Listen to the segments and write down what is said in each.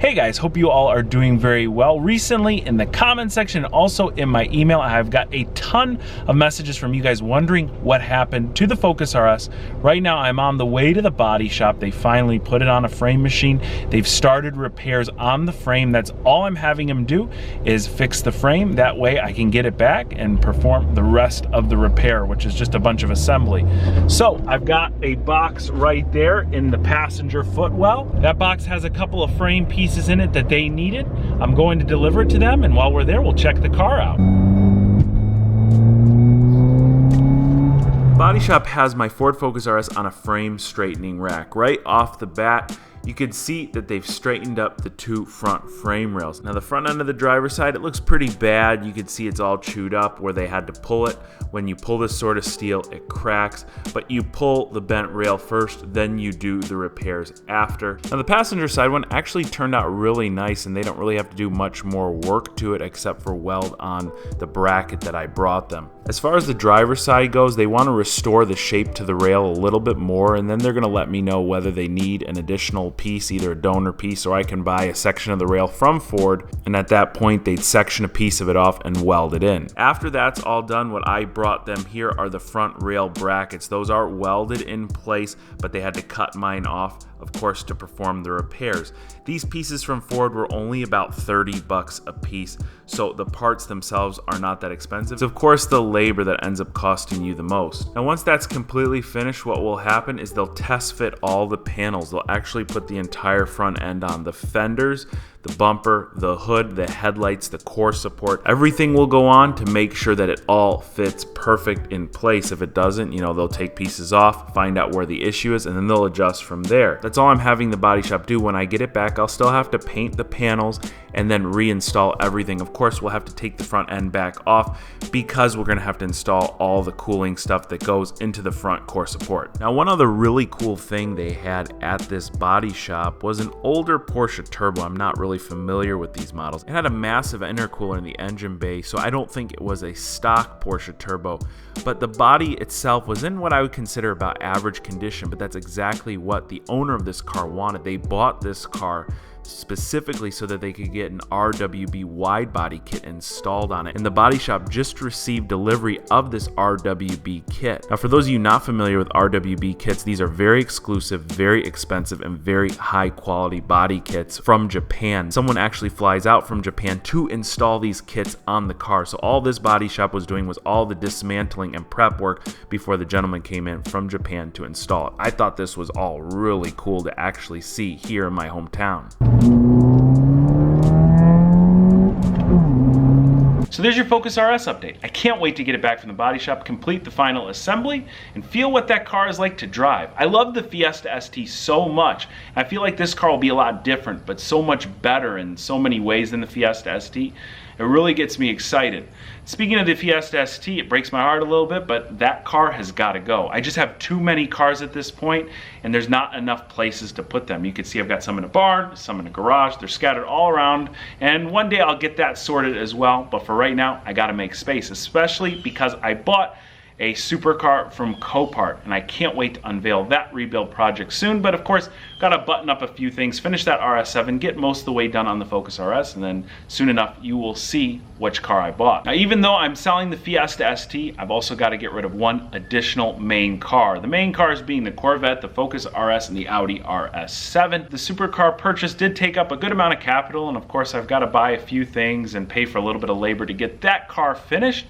Hey guys, hope you all are doing very well. Recently in the comment section and also in my email, I've got a ton of messages from you guys wondering what happened to the Focus RS. Right now I'm on the way to the body shop. They finally put it on a frame machine. They've started repairs on the frame. That's all I'm having them do is fix the frame. That way I can get it back and perform the rest of the repair, which is just a bunch of assembly. So I've got a box right there in the passenger footwell. That box has a couple of frame pieces in it that they needed. I'm going to deliver it to them, and while we're there, we'll check the car out. Body shop has my Ford Focus RS on a frame straightening rack. Right off the bat, you can see that they've straightened up the two front frame rails. Now the front end of the driver's side, it looks pretty bad. You can see it's all chewed up where they had to pull it. When you pull this sort of steel, it cracks, but you pull the bent rail first, then you do the repairs after. Now the passenger side one actually turned out really nice, and they don't really have to do much more work to it except for weld on the bracket that I brought them. As far as the driver's side goes, they want to restore the shape to the rail a little bit more, and then they're going to let me know whether they need an additional piece, either a donor piece, or I can buy a section of the rail from Ford, and at that point they'd section a piece of it off and weld it in. After that's all done, what I brought them here are the front rail brackets. Those are welded in place, but they had to cut mine off, of course, to perform the repairs. These pieces from Ford were only about 30 bucks a piece, so the parts themselves are not that expensive. It's of course the labor that ends up costing you the most. Now once that's completely finished, what will happen is they'll test fit all the panels. They'll actually put the entire front end on. The fenders, the bumper, the hood, the headlights, the core support, everything will go on to make sure that it all fits perfect in place. If it doesn't, they'll take pieces off, find out where the issue is, and then they'll adjust from there. That's all I'm having the body shop do. When I get it back, I'll still have to paint the panels and then reinstall everything. Of course, we'll have to take the front end back off because we're gonna have to install all the cooling stuff that goes into the front core support. Now, one other really cool thing they had at this body shop was an older Porsche Turbo. I'm not really familiar with these models. It had a massive intercooler in the engine bay, so I don't think it was a stock Porsche Turbo, but the body itself was in what I would consider about average condition, but that's exactly what the owner of this car wanted. They bought this car specifically so that they could get an RWB wide body kit installed on it, and the body shop just received delivery of this RWB kit. Now for those of you not familiar with RWB kits, these are very exclusive, very expensive, and very high quality body kits from Japan. Someone actually flies out from Japan to install these kits on the car, so all this body shop was doing was all the dismantling and prep work before the gentleman came in from Japan to install it. I thought this was all really cool to actually see here in my hometown. So there's your Focus RS update. I can't wait to get it back from the body shop, complete the final assembly, and feel what that car is like to drive. I love the Fiesta ST so much. I feel like this car will be a lot different, but so much better in so many ways than the Fiesta ST. It really gets me excited. Speaking of the Fiesta ST, it breaks my heart a little bit, but that car has got to go. I just have too many cars at this point, and there's not enough places to put them. You can see I've got some in a barn, some in a garage. They're scattered all around, and one day I'll get that sorted as well. But for right now, I got to make space, especially because I bought a supercar from Copart, and I can't wait to unveil that rebuild project soon. But of course, got to button up a few things, finish that RS7, get most of the way done on the Focus RS, and then soon enough you will see which car I bought. Now, even though I'm selling the Fiesta ST, I've also got to get rid of one additional main car. The main cars being the Corvette, the Focus RS, and the Audi RS7. The supercar purchase did take up a good amount of capital, and of course I've got to buy a few things and pay for a little bit of labor to get that car finished.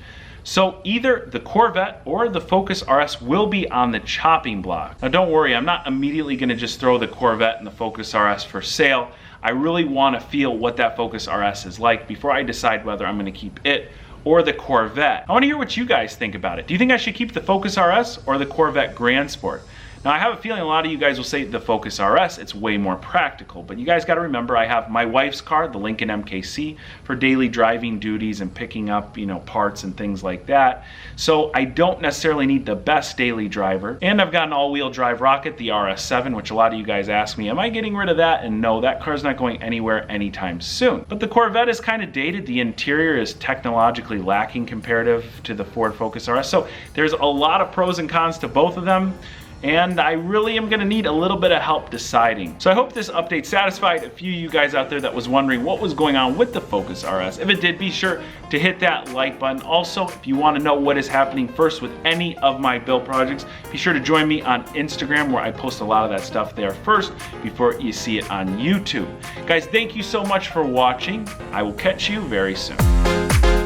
So either the Corvette or the Focus RS will be on the chopping block. Now don't worry, I'm not immediately going to just throw the Corvette and the Focus RS for sale. I really want to feel what that Focus RS is like before I decide whether I'm going to keep it or the Corvette. I want to hear what you guys think about it. Do you think I should keep the Focus RS or the Corvette Grand Sport? Now I have a feeling a lot of you guys will say the Focus RS, it's way more practical, but you guys got to remember I have my wife's car, the Lincoln MKC, for daily driving duties and picking up, parts and things like that. So I don't necessarily need the best daily driver. And I've got an all-wheel drive rocket, the RS7, which a lot of you guys ask me, am I getting rid of that? And no, that car's not going anywhere anytime soon. But the Corvette is kind of dated. The interior is technologically lacking comparative to the Ford Focus RS. So there's a lot of pros and cons to both of them. and I really am gonna need a little bit of help deciding. So I hope this update satisfied a few of you guys out there that was wondering what was going on with the Focus RS. If it did, be sure to hit that like button. Also, if you want to know what is happening first with any of my build projects, be sure to join me on Instagram, where I post a lot of that stuff there first before you see it on YouTube. Guys, thank you so much for watching. I will catch you very soon.